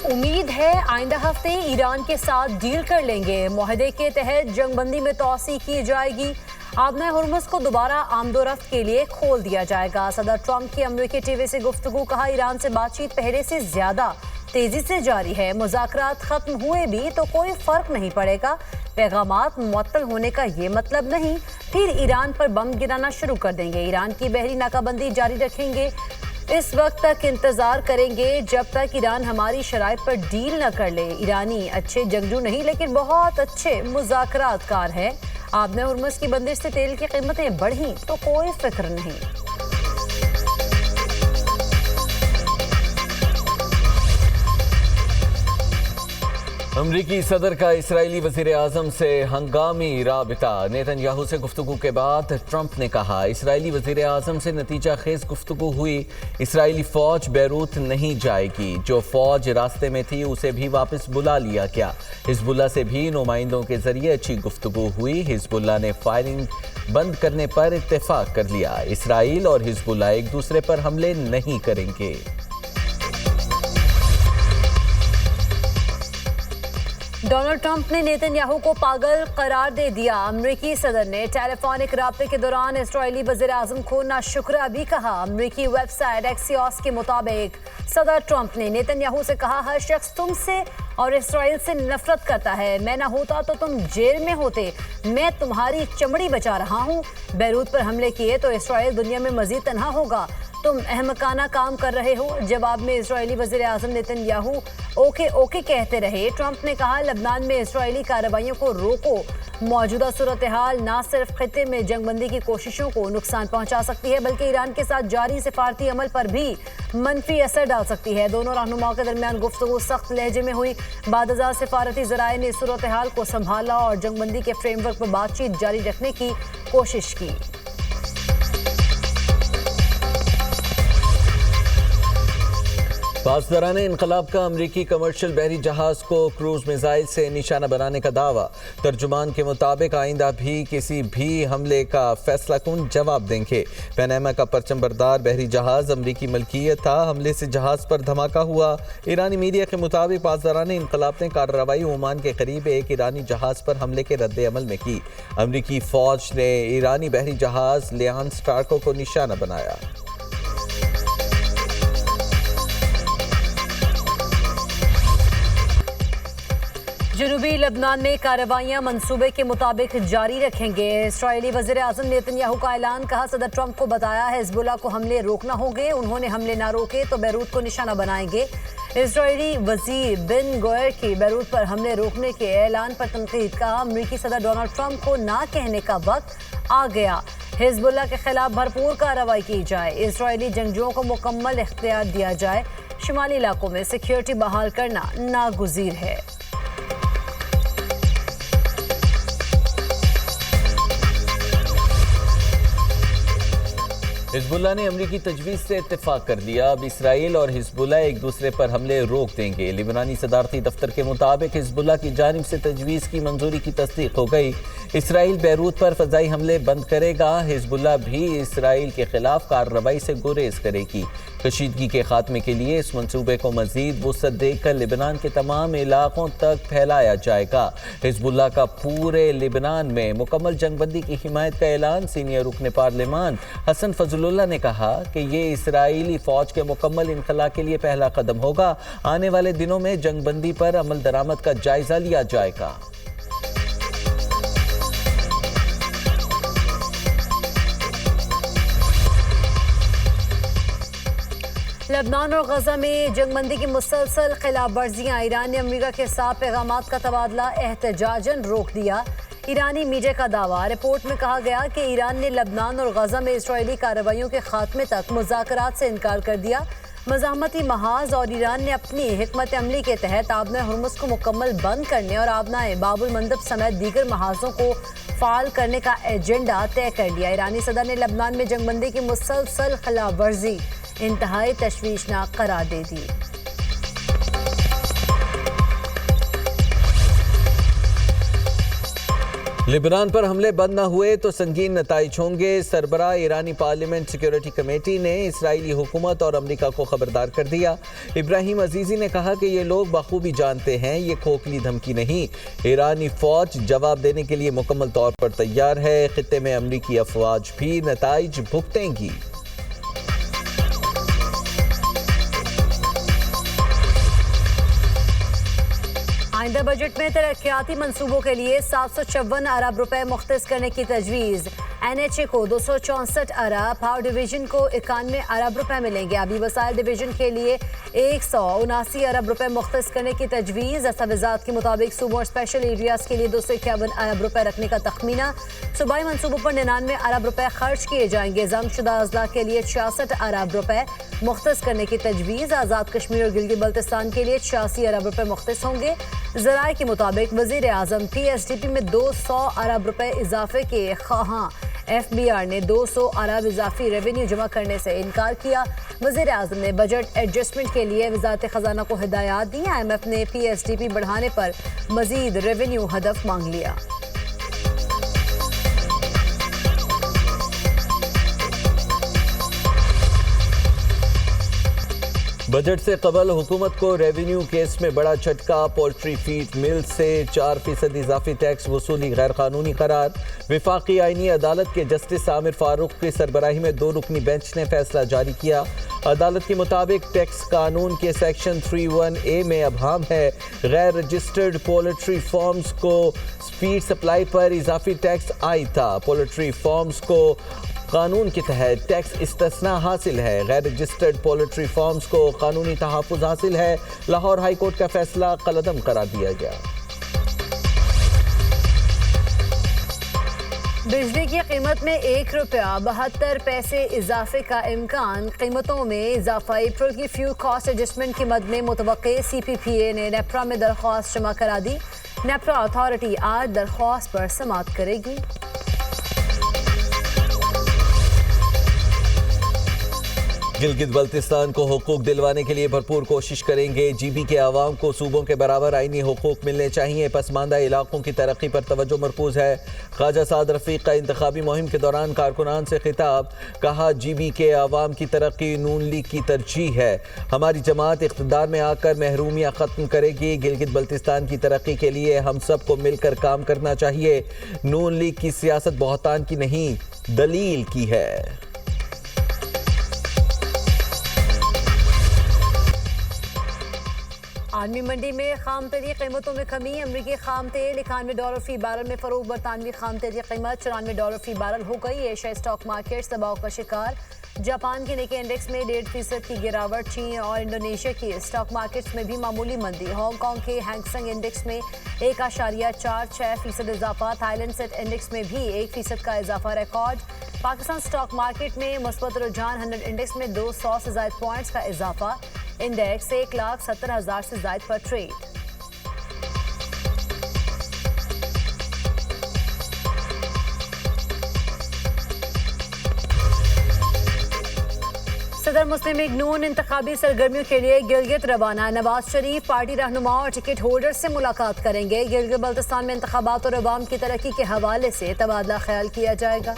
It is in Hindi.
उम्मीद है आइंदा हफ्ते ईरान के साथ डील कर लेंगे। मुआहदे के तहत जंगबंदी में तोसी की जाएगी। आबना हुर्मुज़ को दोबारा आमदोरफ्त के लिए खोल दिया जाएगा। सदर ट्रंप की अमेरिकी टीवी से गुफ्तगू, कहा ईरान से बातचीत पहले से ज्यादा तेजी से जारी है। मुज़ाकरात खत्म हुए भी तो कोई फर्क नहीं पड़ेगा। पैगामात मुअत्तल होने का ये मतलब नहीं, फिर ईरान पर बम गिराना शुरू कर देंगे। ईरान की बहरी नाकाबंदी जारी रखेंगे। इस वक्त तक इंतजार करेंगे जब तक ईरान हमारी शराइत पर डील न कर ले। ईरानी अच्छे जंगजू नहीं लेकिन बहुत अच्छे मुज़ाकरातकार हैं। आबना हुर्मुज़ की बंदिश से तेल की कीमतें बढ़ी तो कोई फिक्र नहीं। अमरीकी सदर का इसराइली वज़ीर आज़म से हंगामी राबिता। नेतन्याहू से गुफ्तगू के बाद ट्रंप ने कहा, इसराइली वज़ीर आज़म से नतीजा खेज गुफ्तगू हुई। इसराइली फ़ौज बैरूत नहीं जाएगी। जो फ़ौज रास्ते में थी उसे भी वापस बुला लिया गया। हिज़्बुल्लाह से भी नुमाइंदों के जरिए अच्छी गुफ्तगू हुई। हिज़्बुल्लाह ने फायरिंग बंद करने पर इत्तेफाक कर लिया। इसराइल और हिज़्बुल्लाह एक दूसरे पर हमले नहीं करेंगे। डोनाल्ड ट्रंप ने नेतन्याहू को पागल करार दे दिया। अमरीकी सदर ने टेलीफोनिक राब्ते के दौरान इसराइली वज़ीर आज़म को नाशुक्रा भी कहा। अमरीकी वेबसाइट एक्सियोस के मुताबिक सदर ट्रंप ने नेतन्याहू से कहा, हर शख्स तुमसे और इसराइल से नफरत करता है। मैं ना होता तो तुम जेल में होते। मैं तुम्हारी चमड़ी बचा रहा हूँ। बैरूत पर हमले किए तो इसराइल दुनिया में मजीद तन्हा होगा। तुम अहमकाना काम कर रहे हो। जवाब में इजरायली वज़ीर आज़म नेतन्याहू ओके ओके कहते रहे। ट्रंप ने कहा, लबनान में इजरायली कार्रवाइयों को रोको। मौजूदा सूरत हाल न सिर्फ खित्ते में जंगबंदी की कोशिशों को नुकसान पहुंचा सकती है बल्कि ईरान के साथ जारी सिफारती अमल पर भी मनफी असर डाल सकती है। दोनों रहनुमाओं के दरमियान गुफ्तगू सख्त लहजे में हुई। बादशाह सिफारती ज़राए ने सूरत हाल को संभाला और जंगबंदी के फ्रेमवर्क पर बातचीत जारी रखने की कोशिश की। पासदारान इनकलाब का अमरीकी कमर्शियल बहरी जहाज को क्रूज मिसाइल से निशाना बनाने का दावा। तर्जुमान के मुताबिक आइंदा भी किसी भी हमले का फैसला कुन जवाब देंगे। पनामा का परचम बरदार बहरी जहाज अमरीकी मलकियत था। हमले से जहाज पर धमाका हुआ। ईरानी मीडिया के मुताबिक पासदारान इनकलाब ने कार्रवाई ओमान के करीब एक ईरानी जहाज पर हमले के रद्द अमल में की। अमरीकी फौज ने ईरानी बहरी जहाज लियान स्टार्को को निशाना बनाया। जनूबी लबनान में कार्रवाइयां मंसूबे के मुताबिक जारी रखेंगे। इसराइली वज़ीर आज़म नेतन्याहू का ऐलान, कहा, सदर ट्रंप को बताया हिज़्बुल्लाह को हमले रोकना होंगे। उन्होंने हमले ना रोके तो बैरूत को निशाना बनाएंगे। इसराइली वज़ीर बिन गोयर की बैरूत पर हमले रोकने के ऐलान पर तनकीद, कहा, अमरीकी सदर डोनाल्ड ट्रंप को ना कहने का वक्त आ गया। हिज़्बुल्लाह के खिलाफ भरपूर कार्रवाई की जाए। इसराइली जंगजुओं को मुकम्मल इख्तियार दिया जाए। शुमाली इलाकों में सिक्योरिटी बहाल करना नागुज़ीर है। हिज़्बुल्लाह ने अमरीकी तजवीज़ से इत्तेफाक कर लिया। अब इसराइल और हिज़्बुल्लाह एक दूसरे पर हमले रोक देंगे। लिबनानी सदारती दफ्तर के मुताबिक हिज़्बुल्लाह की जानिब से तजवीज़ की मंजूरी की तस्दीक हो गई। इसराइल बैरूत पर फ़ज़ाई हमले बंद करेगा। हिज़्बुल्लाह भी इसराइल के खिलाफ कार्रवाई से गुरेज करेगी। कशीदगी के खात्मे के लिए इस मंसूबे को मज़ीद वुसअत देकर लिबनान के तमाम इलाकों तक फैलाया जाएगा। हिज़्बुल्लाह का पूरे लिबनान में मुकम्मल जंगबंदी की हिमायत का ऐलान। सीनियर रुकन पार्लिमान हसन फजलुल्लाह ने कहा कि ये इसराइली फ़ौज के मुकम्मल इनखला के लिए पहला कदम होगा। आने वाले दिनों में जंगबंदी पर अमल दरामद का जायजा लिया जाएगा। लबनान और गजा में जंगबंदी की मुसलसल खिलाफ वर्जियाँ। ईरान ने अमेरिका के साथ पैगामात का तबादला एहतजाजन रोक दिया। ईरानी मीडिया का दावा। रिपोर्ट में कहा गया कि ईरान ने लबनान और गजा में इसराइली कार्रवाइयों के खात्मे तक मुज़ाकरात से इनकार कर दिया। मज़ाहमती महाज और ईरान ने अपनी हिकमत अमली के तहत आबना हुर्मुज़ को मुकम्मल बंद करने और आबना बाबुल मंदब समेत दीगर महाजों को फाल करने का एजेंडा तय कर लिया। ईरानी सदर ने लबनान में जंगबंदी की मुसलसल खिलाफ वर्जी इंतहाई तशवीशनाक करार दे दी। लेबनान पर हमले बंद न हुए तो संगीन नताइज होंगे। सरबराह ईरानी पार्लियामेंट सिक्योरिटी कमेटी ने इसराइली हुकूमत और अमेरिका को खबरदार कर दिया। इब्राहिम अजीजी ने कहा कि ये लोग बखूबी जानते हैं ये खोखली धमकी नहीं। ईरानी फौज जवाब देने के लिए मुकम्मल तौर पर तैयार है। खित्ते में अमेरिकी अफवाज भी नताइज भुगतेंगी। आइंदा बजट में तरक्याती मंसूबों के लिए 754 अरब रुपए मुख्तस करने की तजवीज़। NHA को 264 अरब, पावर डिवीजन को 91 अरब रुपए मिलेंगे। आबी वसाइल डिवीजन के लिए 179 अरब रुपए मुख्तस करने की तजवीज़। दस्तावेजात के मुताबिक सूबों और स्पेशल एरियाज के लिए 251 अरब रुपए रखने का तखमीना। सूबाई मनसूबों पर 99 अरब रुपए खर्च किए जाएंगे। जंगशुदा अजला के लिए 66 अरब रुपए मुख्तस करने की तजवीज़। आज़ाद कश्मीर और गिलगित बल्तिस्तान के लिए 86 अरब रुपए मुख्तस होंगे। ज़राए के मुताबिक वज़ीर आज़म PSDP में 200 अरब रुपए इजाफे के ख़्वाहां। FBR ने 200 अरब इजाफी रेवेन्यू जमा करने से इनकार किया। वज़ीर आज़म ने बजट एडजस्टमेंट के लिए वज़ारत ख़जाना को हिदायत दी। IMF ने PSDP बढ़ाने पर मज़ीद रेवेन्यू हदफ मांग लिया। बजट से कबल हुकूमत को रेवेन्यू केस में बड़ा झटका। पोल्ट्री फीड मिल से 4% इजाफी टैक्स वसूली गैर कानूनी करार। विफाकी आईनी अदालत के जस्टिस आमिर फारूक की सरबराही में 2 रुकनी बेंच ने फैसला जारी किया। अदालत के मुताबिक टैक्स कानून के सेक्शन 31A में अबहम है। गैर रजिस्टर्ड पोल्ट्री फार्म्स को फीड सप्लाई पर इजाफी टैक्स आयद था। पोल्ट्री फार्म्स को कानून के तहत टैक्स इस्तिस्ना हासिल है। गैर रजिस्टर्ड पोल्ट्री फार्म्स को कानूनी तहफ़्फ़ुज़ हासिल है। लाहौर हाई कोर्ट का फैसला कलअदम करार दिया गया। बिजली की कीमत में 1 रुपया 72 पैसे इजाफे का इम्कान। कीमतों में इजाफा। अप्रैल की फ्यूल कॉस्ट एडजस्टमेंट की मद में मुतवक्के। CPPA ने नेप्रा में दरख्वास्त जमा करा दी। नेप्रा अथॉरिटी आज दरख्वास्त पर समाअत करेगी। गिलगित बल्तिस्तान को हुकूक दिलवाने के लिए भरपूर कोशिश करेंगे। GB के आवाम को सूबों के बराबर आईनी हुकूक मिलने चाहिए। पसमानदा इलाकों की तरक्की पर तवज्जो मरकूज है। ख्वाजा साद रफीक का इंतखाबी मुहिम के दौरान कारकुनान से खिताब। कहा GB के आवाम की तरक्की नून लीग की तरजीह है। हमारी जमात इख्तिदार में आकर महरूमियाँ ख़त्म करेगी। गिलगित बल्तिस्तान की तरक्की के लिए हम सबको मिलकर काम करना चाहिए। नून लीग की सियासत बहतान की नहीं दलील की है। आलमी मंडी में खाम तेल की कीमतों में कमी। अमरीकी खाम तेल $91 फी बैरल में फरोख्त। बरतानवी खाम तेल की कीमत $94 फी बैरल हो गई। एशिया स्टॉक मार्केट दबाव का शिकार। जापान के निकी इंडेक्स में 1.5% की गिरावट। चीन और इंडोनेशिया की स्टॉक मार्केट्स में भी मामूली मंदी। हांगकांग के हैंगसेंग इंडेक्स में 1.46% इजाफा। थाईलैंड सेट इंडेक्स में भी 1% का इजाफा रिकॉर्ड। पाकिस्तान स्टॉक मार्केट में मुस्बत रुझान। 100 इंडेक्स में 200 से ज्यादा पॉइंट्स का इजाफा। इंडेक्स 1,70,000 से ज्यादा पर ट्रेड। सदर मुस्लिम लीग नून इंतखाबी सरगर्मियों के लिए गिलगित रवाना। नवाज शरीफ पार्टी रहनुमा और टिकट होल्डर से मुलाकात करेंगे। गिलगित बल्तिस्तान में इंतखाबात और अवाम की तरक्की के हवाले से तबादला ख्याल किया जाएगा।